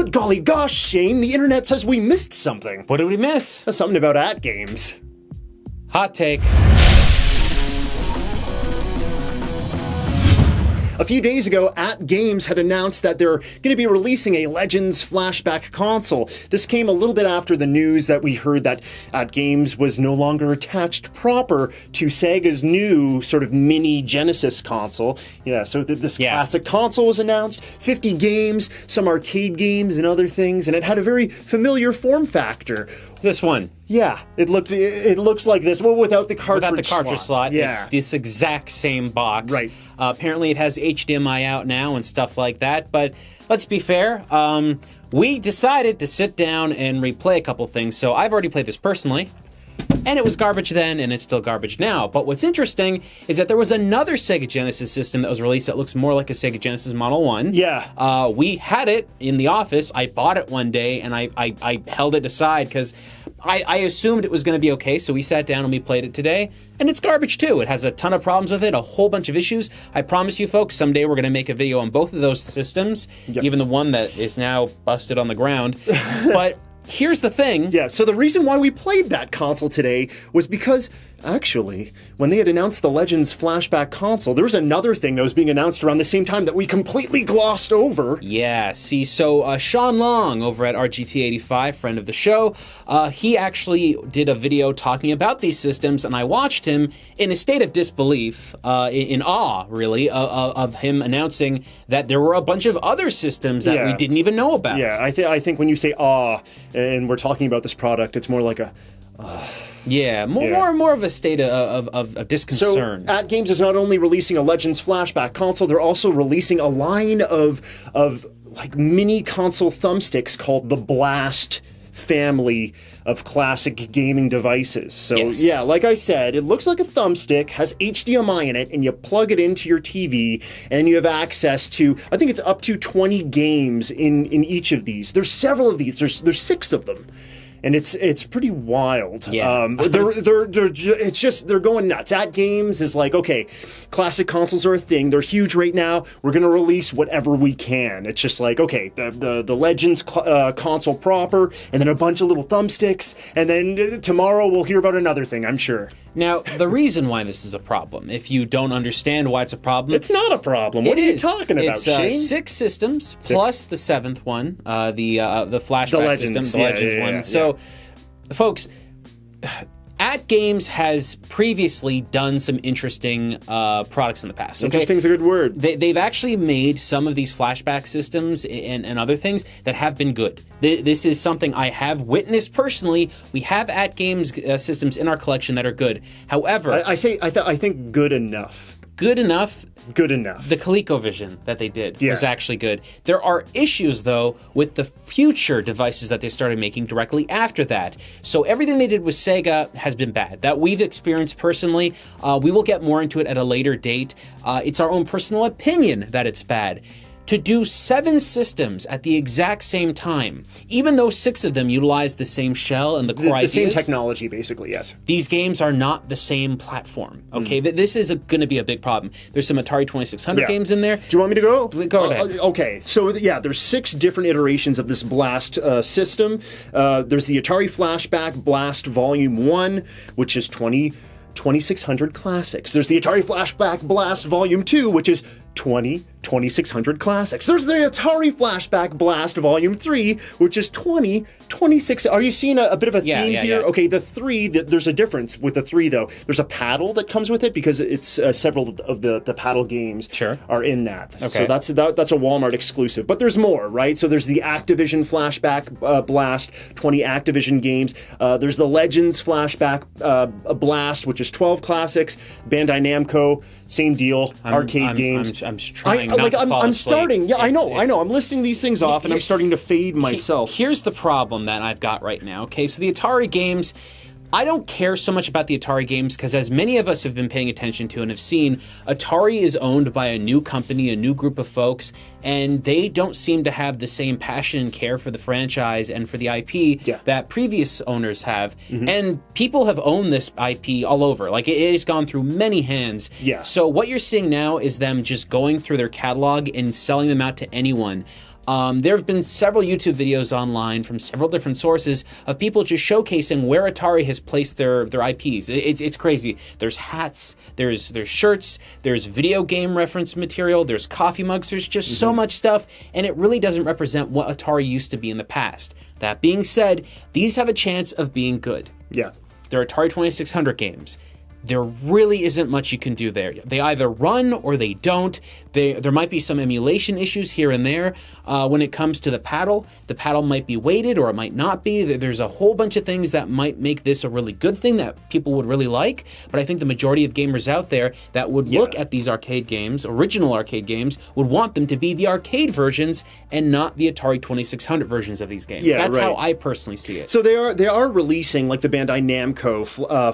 Good golly gosh, Shane, the internet says we missed something. What did we miss? Something about AtGames. Hot take. A few days ago, AtGames had announced that they're going to be releasing a Legends Flashback Console. This came a little bit after the news that we heard that AtGames was no longer attached proper to Sega's new sort of mini Genesis console. Yeah, so this classic console was announced, 50 games, some arcade games and other things, and it had a very familiar form factor. This one. Yeah, it looks like this, well, without the cartridge slot. Yeah. It's this exact same box. Right. Apparently it has HDMI out now and stuff like that, but let's be fair. We decided to sit down and replay a couple things, so I've already played this personally. And it was garbage then, and it's still garbage now. But what's interesting is that there was another Sega Genesis system that was released that looks more like a Sega Genesis Model 1. Yeah. We had it in the office. I bought it one day, and I held it aside because I assumed it was going to be okay, so we sat down and we played it today. And it's garbage too. It has a ton of problems with it, a whole bunch of issues. I promise you folks, someday we're going to make a video on both of those systems, even the one that is now busted on the ground. But here's the thing. Yeah, so the reason why we played that console today was because, actually, when they had announced the Legends Flashback Console, there was another thing that was being announced around the same time that we completely glossed over. Yeah, see, so Sean Long over at RGT85, friend of the show, he actually did a video talking about these systems, and I watched him in a state of disbelief, in awe, really, of him announcing that there were a bunch of other systems that we didn't even know about. Yeah, I think when you say awe, and we're talking about this product, it's more like a... more of a state of disconcern. So, AtGames is not only releasing a Legends Flashback console, they're also releasing a line of like mini console thumbsticks called the Blast family of classic gaming devices. So yeah, like I said, it looks like a thumbstick, has HDMI in it, and you plug it into your TV, and you have access to, I think it's up to 20 games in each of these. There's several of these. There's 6 of them. And it's pretty wild. Yeah. They're going nuts. AtGames is like, okay, classic consoles are a thing. They're huge right now. We're gonna release whatever we can. It's just like, okay, the Legends console proper, and then a bunch of little thumbsticks, and then tomorrow we'll hear about another thing, I'm sure. Now, the reason why this is a problem, if you don't understand why it's a problem, it's not a problem. What are you talking about, Shane? It's 6 systems plus the 7th one, the flashback system, the Legends one. So, folks, AtGames has previously done some interesting products in the past. Okay? Interesting is a good word. They've actually made some of these flashback systems and other things that have been good. This is something I have witnessed personally. We have AtGames systems in our collection that are good. However, I think good enough. Good enough. Good enough. The ColecoVision that they did was actually good. There are issues, though, with the future devices that they started making directly after that. So everything they did with Sega has been bad. That we've experienced personally. We will get more into it at a later date. It's our own personal opinion that it's bad. To do 7 systems at the exact same time, even though 6 of them utilize the same shell and the core ideas. The same technology, basically, yes. These games are not the same platform, okay? This is going to be a big problem. There's some Atari 2600 games in there. Do you want me to go? Go ahead. Okay, so there's 6 different iterations of this Blast system. There's the Atari Flashback Blast Volume 1, which is 2600 classics. There's the Atari Flashback Blast Volume 2, which is 2600 classics. There's the Atari Flashback Blast Volume 3, which is 26. Are you seeing a bit of a theme here? Yeah. Okay, the 3, there's a difference with the 3, though. There's a paddle that comes with it because it's several of the paddle games are in that. Okay. So that's a Walmart exclusive. But there's more, right? So there's the Activision Flashback Blast, 20 Activision games. There's the Legends Flashback Blast, which is 12 classics. Bandai Namco, same deal, arcade games. I'm trying not to fall I'm asleep. starting. Yeah, I know. I'm listing these things off, and I'm starting to fade myself. Here's the problem that I've got right now. Okay, so the Atari games, I don't care so much about the Atari games because, as many of us have been paying attention to and have seen, Atari is owned by a new company, a new group of folks, and they don't seem to have the same passion and care for the franchise and for the IP that previous owners have. Mm-hmm. And people have owned this IP all over. Like, it has gone through many hands. Yeah. So what you're seeing now is them just going through their catalog and selling them out to anyone. There have been several YouTube videos online from several different sources of people just showcasing where Atari has placed their IPs. It's crazy. There's hats, there's shirts, there's video game reference material, there's coffee mugs, there's just so much stuff, and it really doesn't represent what Atari used to be in the past. That being said, these have a chance of being good. Yeah. They're Atari 2600 games. There really isn't much you can do there. They either run or they don't. There might be some emulation issues here and there. When it comes to the paddle might be weighted or it might not be. There's a whole bunch of things that might make this a really good thing that people would really like. But I think the majority of gamers out there that would look at these arcade games, original arcade games, would want them to be the arcade versions and not the Atari 2600 versions of these games. That's how I personally see it. So they are releasing like the Bandai Namco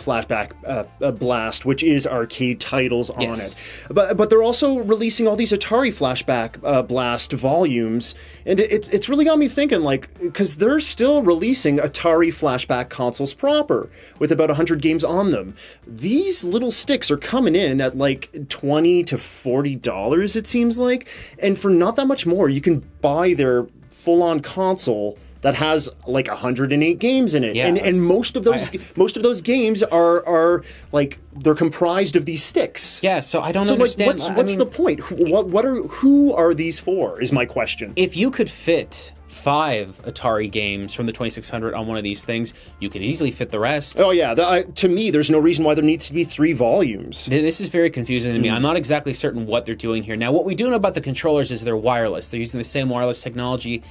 Flashback Blast, which is arcade titles on it. But they're also releasing all these Atari Flashback Blast volumes, and it's really got me thinking, like, because they're still releasing Atari Flashback consoles proper with about 100 games on them. These little sticks are coming in at like $20 to $40, it seems like, and for not that much more, you can buy their full-on console that has like 108 games in it, and most of those games are like they're comprised of these sticks. Yeah, so I don't understand. Like, what's the point? Who are these for? Is my question. If you could fit 5 Atari games from the 2600 on one of these things, you could easily fit the rest. Oh yeah, to me, there's no reason why there needs to be 3 volumes. This is very confusing to me. I'm not exactly certain what they're doing here. Now, what we do know about the controllers is they're wireless. They're using the same wireless technology,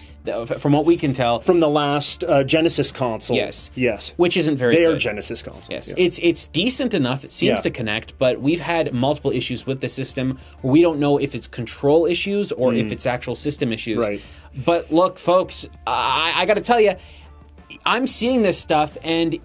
from what we can tell. From the last Genesis console. Yes. Yes. Which isn't very good. Their Genesis console. Yes. Yeah. It's decent enough. It seems to connect, but we've had multiple issues with the system where we don't know if it's control issues or if it's actual system issues. Right. But look, folks, I got to tell you, I'm seeing this stuff, and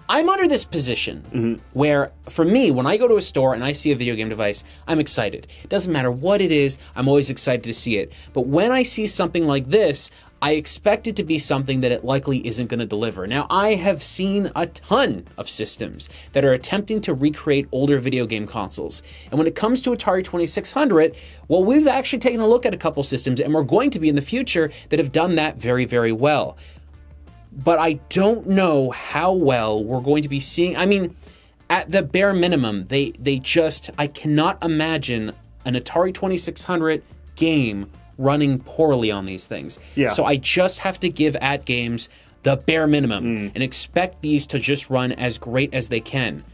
I'm under this position where, for me, when I go to a store and I see a video game device, I'm excited. It doesn't matter what it is, I'm always excited to see it. But when I see something like this, I expect it to be something that it likely isn't going to deliver. Now, I have seen a ton of systems that are attempting to recreate older video game consoles. And when it comes to Atari 2600, well, we've actually taken a look at a couple systems, and we're going to be in the future that have done that very, very well. But I don't know how well we're going to be seeing. I mean, at the bare minimum, I cannot imagine an Atari 2600 game running poorly on these things. Yeah. So I just have to give AtGames the bare minimum and expect these to just run as great as they can.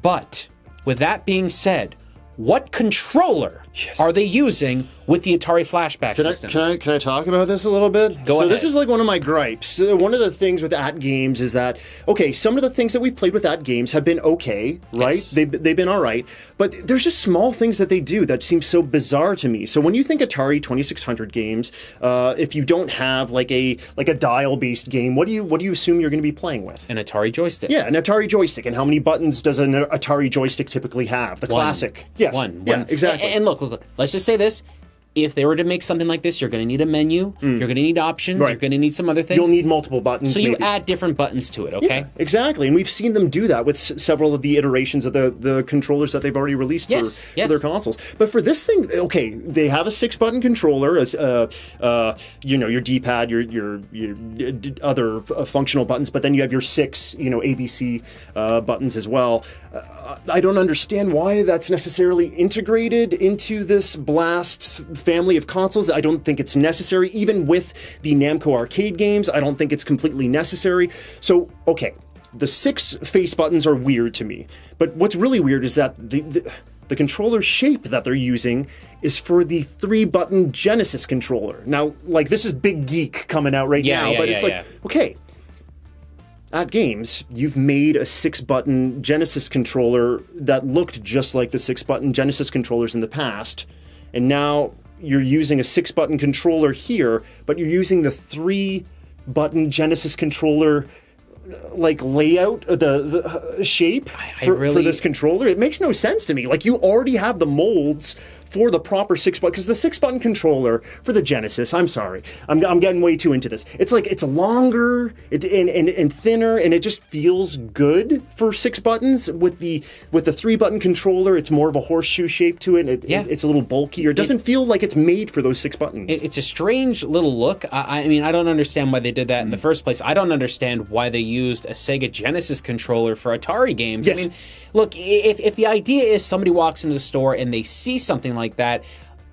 But with that being said, what controller are they using with the Atari Flashback systems? Can I talk about this a little bit? Go ahead. This is like one of my gripes. One of the things with AtGames is that, okay, some of the things that we've played with AtGames have been okay, right? Yes. They've been all right, but there's just small things that they do that seem so bizarre to me. So when you think Atari 2600 games, if you don't have like a dial-based game, what do you assume you're going to be playing with? An Atari joystick. Yeah, an Atari joystick. And how many buttons does an Atari joystick typically have? The classic. Yes. One. Yeah, exactly. And look, let's just say this. If they were to make something like this, you're going to need a menu, you're going to need options, you're going to need some other things. You'll need multiple buttons. So you add different buttons to it, okay? Yeah, exactly. And we've seen them do that with several of the iterations of the controllers that they've already released for their consoles. But for this thing, okay, they have a 6-button controller, as your D-pad, your other functional buttons, but then you have your 6, ABC buttons as well. I don't understand why that's necessarily integrated into this Blast family of consoles. I don't think it's necessary. Even with the Namco arcade games, I don't think it's completely necessary. So, okay, the 6 face buttons are weird to me. But what's really weird is that the controller shape that they're using is for the 3-button Genesis controller. Now, like, this is big geek coming out right now, but it's like, okay, AtGames, you've made a 6-button Genesis controller that looked just like the 6-button Genesis controllers in the past, and now you're using a 6-button controller here, but you're using the 3-button Genesis controller like layout, the shape for this controller. It makes no sense to me. Like, you already have the molds for the proper 6-button, because the 6-button controller for the Genesis, I'm sorry, I'm getting way too into this. It's like, it's longer and thinner, and it just feels good for 6 buttons. With the 3-button controller, it's more of a horseshoe shape to it. It's a little bulkier. It doesn't feel like it's made for those 6 buttons. It's a strange little look. I mean, I don't understand why they did that in the first place. I don't understand why they used a Sega Genesis controller for Atari games. Yes. I mean, look, if the idea is somebody walks into the store and they see something like that,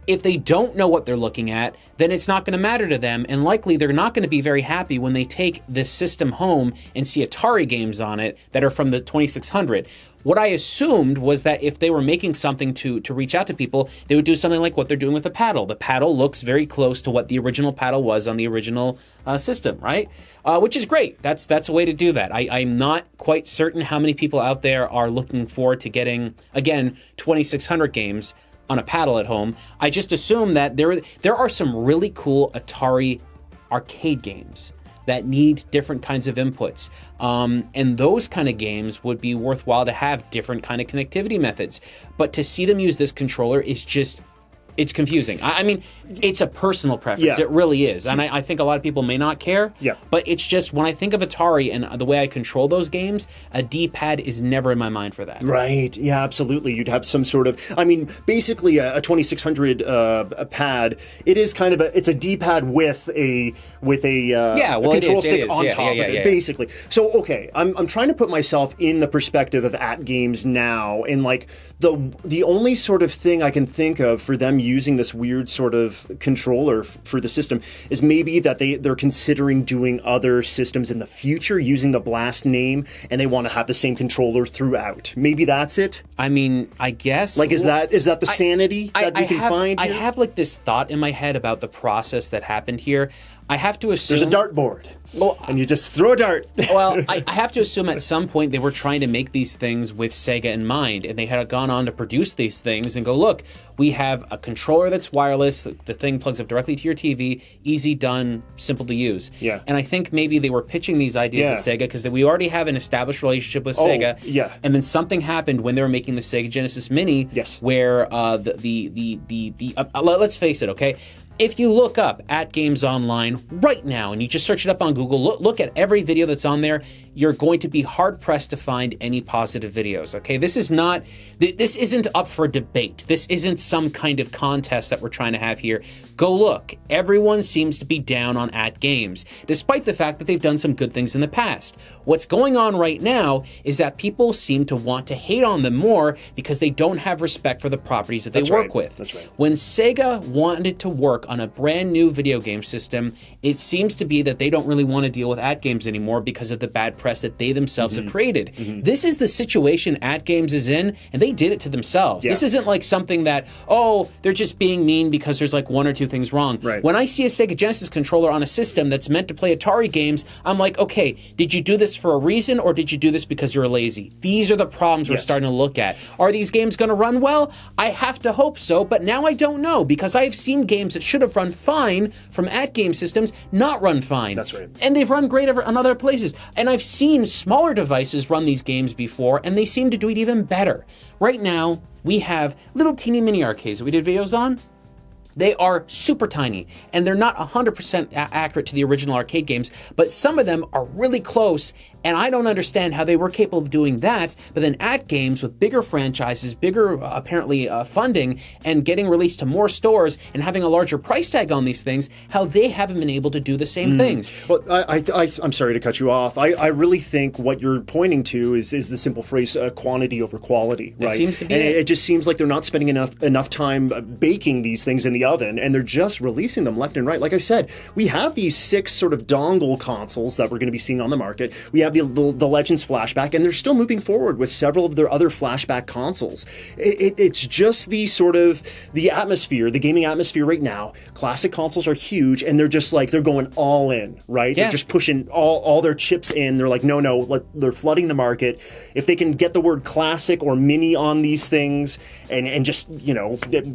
if they don't know what they're looking at, then it's not going to matter to them, and likely they're not going to be very happy when they take this system home and see Atari games on it that are from the 2600. What I assumed was that if they were making something to reach out to people, they would do something like what they're doing with the paddle. The paddle looks very close to what the original paddle was on the original system, right? Which is great. That's a way to do that. I'm not quite certain how many people out there are looking forward to getting, again, 2600 games on a paddle at home. I just assume that there are some really cool Atari arcade games that need different kinds of inputs. And those kind of games would be worthwhile to have different kind of connectivity methods. But to see them use this controller is just, it's confusing. I mean, it's a personal preference. Yeah. It really is. And I think a lot of people may not care. Yeah. But it's just, when I think of Atari and the way I control those games, a D-pad is never in my mind for that. Right. Yeah, absolutely. You'd have some sort of, I mean, basically a 2600 a pad, it is kind of it's a D-pad with a control stick on top of it, basically. So, okay, I'm trying to put myself in the perspective of AtGames now, and like the only sort of thing I can think of for them using this weird sort of controller for the system is maybe that they're considering doing other systems in the future using the Blast name, and they want to have the same controller throughout. Maybe that's it. I mean, I guess. Like, is that the sanity that we can find here? I have like this thought in my head about the process that happened here. I have to assume there's a dartboard. And you just throw a dart. Well, I have to assume at some point they were trying to make these things with Sega in mind, and they had gone on to produce these things and go, look, we have a controller that's wireless, the thing plugs up directly to your TV, easy done, simple to use. Yeah. And I think maybe they were pitching these ideas to Sega because we already have an established relationship with Sega. Yeah. And then something happened when they were making the Sega Genesis Mini, where let's face it, okay? If you look up AtGames online right now and you just search it up on Google, look at every video that's on there, you're going to be hard-pressed to find any positive videos, okay? This isn't up for debate. This isn't some kind of contest that we're trying to have here. Go look. Everyone seems to be down on AtGames, despite the fact that they've done some good things in the past. What's going on right now is that people seem to want to hate on them more because they don't have respect for the properties that they work with. That's right. When Sega wanted to work on a brand new video game system, it seems to be that they don't really want to deal with AtGames anymore because of the bad press that they themselves have created. This is the situation AtGames is in, and they did it to themselves. This isn't like something that, they're just being mean because there's like one or two things wrong. Right. When I see a Sega Genesis controller on a system that's meant to play Atari games, I'm like, okay, did you do this for a reason, or did you do this because you're lazy? These are the problems we're starting to look at. Are these games going to run well? I have to hope so, but now I don't know, because I've seen games that should have run fine from AtGame systems not run fine. That's right. And they've run great on other places. And I've seen smaller devices run these games before, and they seem to do it even better. Right now, we have little teeny mini arcades that we did videos on. They are super tiny, and they're not 100% accurate to the original arcade games, but some of them are really close, and I don't understand how they were capable of doing that. But then AtGames, with bigger franchises, bigger apparently funding, and getting released to more stores and having a larger price tag on these things, how they haven't been able to do the same things. Well, I'm sorry to cut you off. I really think what you're pointing to is the simple phrase quantity over quality, right? It seems to be. And it just seems like they're not spending enough time baking these things in the oven, and they're just releasing them left and right. Like I said, we have these 6 sort of dongle consoles that we're going to be seeing on the market. We have the Legends Flashback, and they're still moving forward with several of their other flashback consoles. It's just the sort of the atmosphere, the gaming atmosphere right now. Classic consoles are huge, and they're just like, they're going all in, right? Yeah. They're just pushing all their chips in. They're like, no, they're flooding the market. If they can get the word classic or mini on these things and just,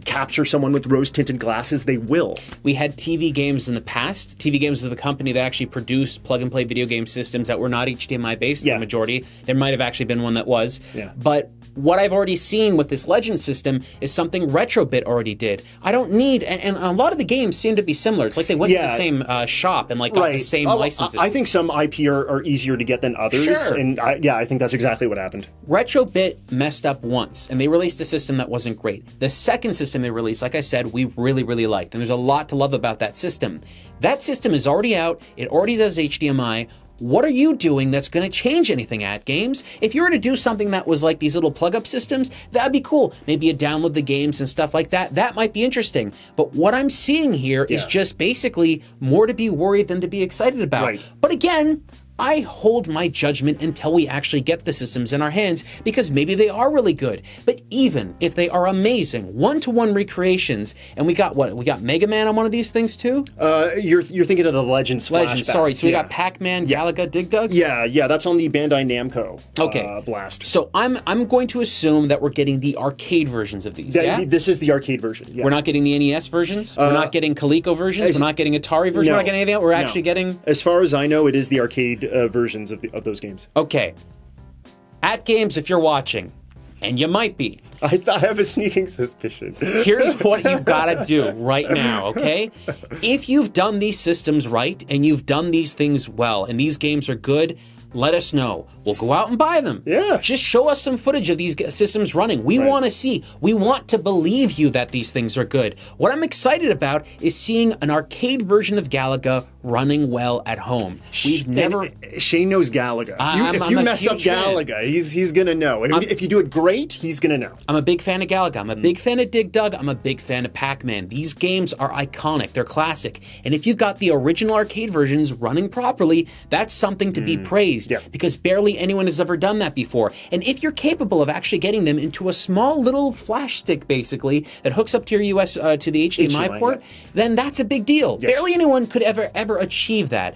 capture someone with rose-tinted glasses, they will. We had TV Games in the past. TV Games is the company that actually produced plug-and-play video game systems that were not HDMI-based, the majority. There might have actually been one that was. Yeah. But what I've already seen with this Legends system is something Retrobit already did. I don't need, and a lot of the games seem to be similar. It's like they went to the same shop and got the same licenses. I think some IP are easier to get than others. Sure. And I think that's exactly what happened. Retrobit messed up once, and they released a system that wasn't great. The second system they released, like I said, we really, really liked, and there's a lot to love about that system. That system is already out. It already does HDMI. What are you doing that's going to change anything AtGames? If you were to do something that was like these little plug-up systems, that'd be cool. Maybe you download the games and stuff like that. That might be interesting. But what I'm seeing here is just basically more to be worried than to be excited about. Right. But again, I hold my judgment until we actually get the systems in our hands, because maybe they are really good. But even if they are amazing, one-to-one recreations, and we got what? We got Megaman on one of these things too? You're thinking of the Legends Flashback. Sorry, so we got Pac-Man, Galaga, Dig Dug? Yeah, that's on the Bandai Namco blast. So I'm going to assume that we're getting the arcade versions of these, This is the arcade version. Yeah. We're not getting the NES versions? We're not getting Coleco versions? We're not getting Atari versions? We're not getting anything else? We're actually getting... As far as I know, it is the arcade versions of those games. Okay. AtGames, if you're watching, and you might be. I have a sneaking suspicion. Here's what you've got to do right now, okay? If you've done these systems right, and you've done these things well, and these games are good, let us know. We'll go out and buy them. Yeah. Just show us some footage of these systems running. We want to see. We want to believe you that these things are good. What I'm excited about is seeing an arcade version of Galaga running well at home. We've never... Shane knows Galaga. If you mess up Galaga, he's going to know. If you do it great, he's going to know. I'm a big fan of Galaga. I'm a big fan of Dig Dug. I'm a big fan of Pac-Man. These games are iconic. They're classic. And if you've got the original arcade versions running properly, that's something to be praised. Yeah. Because barely anyone has ever done that before. And if you're capable of actually getting them into a small little flash stick, basically, that hooks up to your to the HDMI port, then that's a big deal. Yes. Barely anyone could ever achieve that.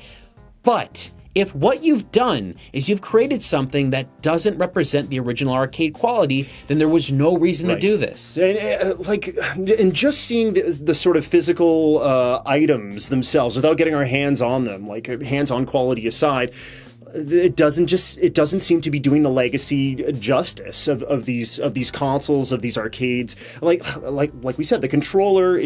But if what you've done is you've created something that doesn't represent the original arcade quality, then there was no reason to do this. And just seeing the sort of physical items themselves, without getting our hands on them, like hands-on quality aside, it doesn't seem to be doing the legacy justice of these consoles, of these arcades. Like we said, the controller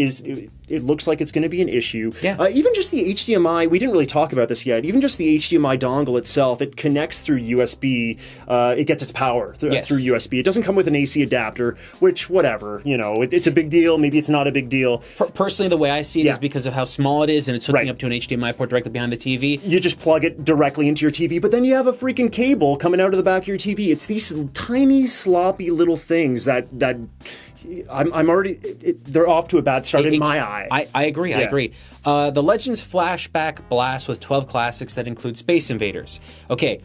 it looks like it's going to be an issue. Yeah. Even just the HDMI, we didn't really talk about this yet. Even just the HDMI dongle itself, it connects through USB. It gets its power through USB. It doesn't come with an AC adapter, which whatever, it's a big deal. Maybe it's not a big deal. Personally, the way I see it is because of how small it is, and it's hooking up to an HDMI port directly behind the TV. You just plug it directly into your TV. But then you have a freaking cable coming out of the back of your TV. It's these tiny, sloppy little things that I'm already... they're off to a bad start in my eye. I agree, Yeah. I agree. The Legends Flashback Blast with 12 classics that include Space Invaders. Okay,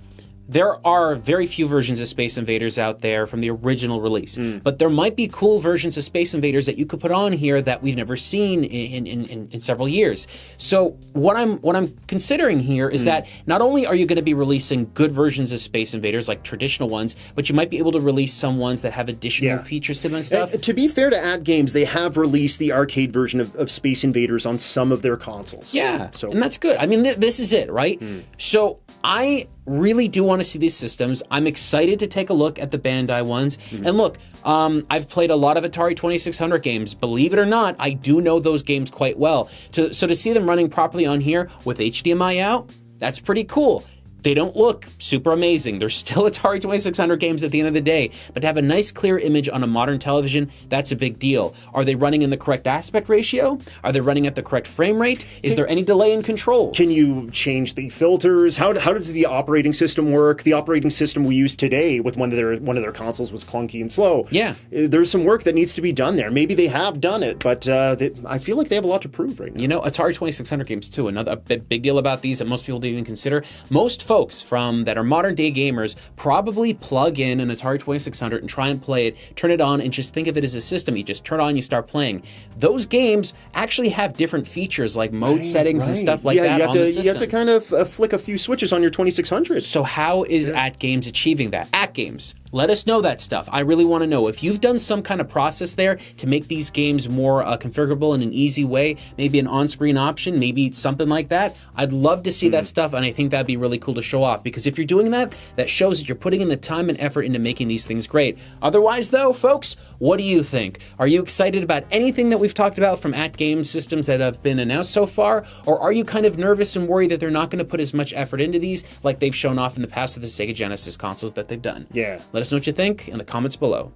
there are very few versions of Space Invaders out there from the original release, but there might be cool versions of Space Invaders that you could put on here that we've never seen in several years. So what I'm considering here is that not only are you going to be releasing good versions of Space Invaders, like traditional ones, but you might be able to release some ones that have additional features to them and stuff. To be fair to AtGames, they have released the arcade version of Space Invaders on some of their consoles. Yeah, and that's good. I mean, this is it, right? So I really do want to see these systems. I'm excited to take a look at the Bandai ones. And look, I've played a lot of Atari 2600 games. Believe it or not, I do know those games quite well. So to see them running properly on here with HDMI out, that's pretty cool. They don't look super amazing. They're still Atari 2600 games at the end of the day. But to have a nice clear image on a modern television, that's a big deal. Are they running in the correct aspect ratio? Are they running at the correct frame rate? Is there any delay in controls? Can you change the filters? How does the operating system work? The operating system we use today with one of their consoles was clunky and slow. Yeah. There's some work that needs to be done there. Maybe they have done it, but I feel like they have a lot to prove right now. Atari 2600 games too, another big deal about these that most people don't even consider. Most folks that are modern day gamers probably plug in an Atari 2600 and try and play it, turn it on, and just think of it as a system. You just turn it on, you start playing. Those games actually have different features like mode settings and stuff like that on the system. You have to kind of flick a few switches on your 2600. So how is AtGames achieving that? AtGames, Let us know that stuff. I really want to know. If you've done some kind of process there to make these games more configurable in an easy way, maybe an on-screen option, maybe something like that, I'd love to see that stuff, and I think that'd be really cool to show off, because if you're doing that, that shows that you're putting in the time and effort into making these things great. Otherwise, though, folks, what do you think? Are you excited about anything that we've talked about from AtGames systems that have been announced so far, or are you kind of nervous and worried that they're not going to put as much effort into these like they've shown off in the past with the Sega Genesis consoles that they've done? Yeah. Let us know what you think in the comments below.